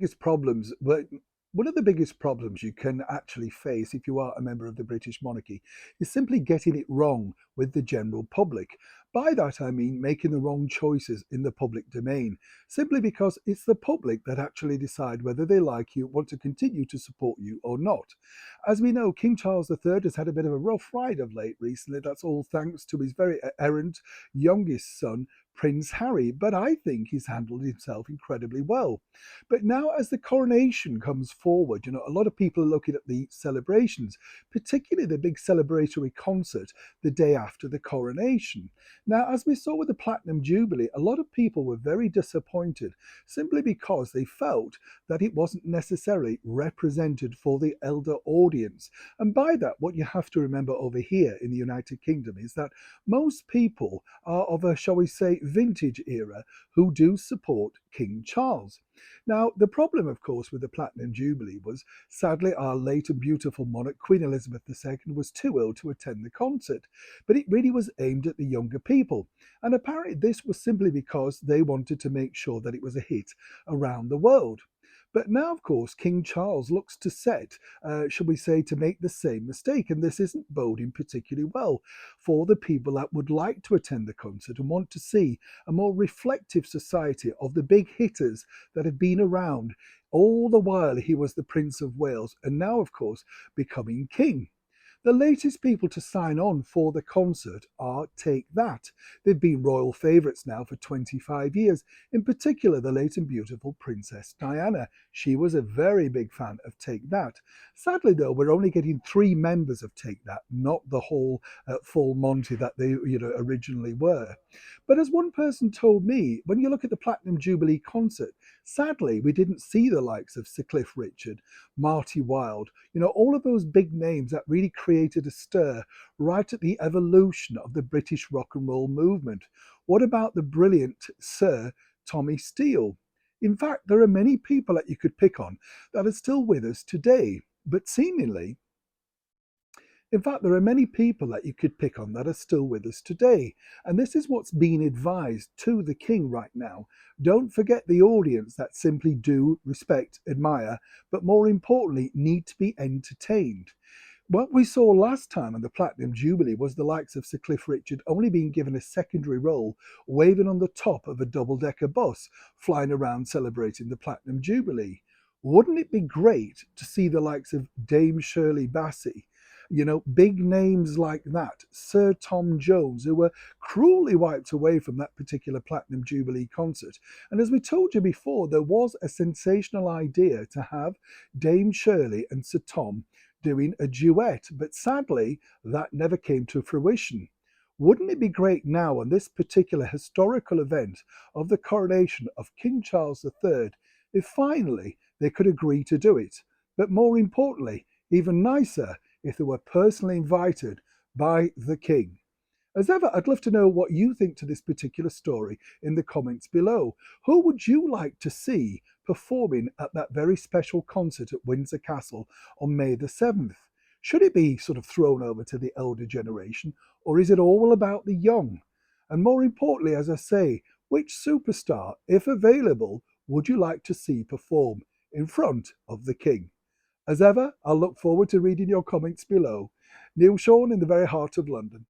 biggest problems, but one of the biggest problems you can actually face if you are a member of the British monarchy is simply getting it wrong with the general public. By that, I mean making the wrong choices in the public domain, simply because it's the public that actually decide whether they like you, want to continue to support you or not. As we know, King Charles III has had a bit of a rough ride of late recently. That's all thanks to his very errant youngest son, Prince Harry, but I think he's handled himself incredibly well. But now, as the coronation comes forward, a lot of people are looking at the celebrations, particularly the big celebratory concert the day after the coronation. Now, as we saw with the Platinum Jubilee, a lot of people were very disappointed simply because they felt that it wasn't necessarily represented for the elder audience. And by that, what you have to remember over here in the United Kingdom is that most people are of a, shall we say, vintage era who do support King Charles. Now, the problem, of course, with the Platinum Jubilee was sadly our late and beautiful monarch, Queen Elizabeth II, was too ill to attend the concert. But it really was aimed at the younger people. And apparently, this was simply because they wanted to make sure that it was a hit around the world. But now, of course, King Charles looks to set, shall we say, to make the same mistake. And this isn't boding particularly well for the people that would like to attend the concert and want to see a more reflective society of the big hitters that have been around all the while he was the Prince of Wales and now, of course, becoming king. The latest people to sign on for the concert are Take That. They've been royal favourites now for 25 years, in particular the late and beautiful Princess Diana. She was a very big fan of Take That. Sadly, though, we're only getting three members of Take That, not the whole full Monty that they originally were. But as one person told me, when you look at the Platinum Jubilee concert, sadly, we didn't see the likes of Sir Cliff Richard, Marty Wilde, all of those big names that really created a stir right at the evolution of the British rock and roll movement. What about the brilliant Sir Tommy Steele? In fact, there are many people that you could pick on that are still with us today, but seemingly in fact, there are many people that you could pick on that are still with us today. And this is what's being advised to the king right now. Don't forget the audience that simply do respect, admire, but more importantly, need to be entertained. What we saw last time on the Platinum Jubilee was the likes of Sir Cliff Richard only being given a secondary role, waving on the top of a double-decker bus, flying around celebrating the Platinum Jubilee. Wouldn't it be great to see the likes of Dame Shirley Bassey, big names like that, Sir Tom Jones, who were cruelly wiped away from that particular Platinum Jubilee concert. And as we told you before, there was a sensational idea to have Dame Shirley and Sir Tom doing a duet, but sadly, that never came to fruition. Wouldn't it be great now on this particular historical event of the coronation of King Charles III if finally they could agree to do it? But more importantly, even nicer, if they were personally invited by the king. As ever, I'd love to know what you think to this particular story in the comments below. Who would you like to see performing at that very special concert at Windsor Castle on May the 7th? Should it be sort of thrown over to the elder generation, or is it all about the young? And more importantly, as I say, which superstar, if available, would you like to see perform in front of the king? As ever, I'll look forward to reading your comments below. Neil Sean in the very heart of London.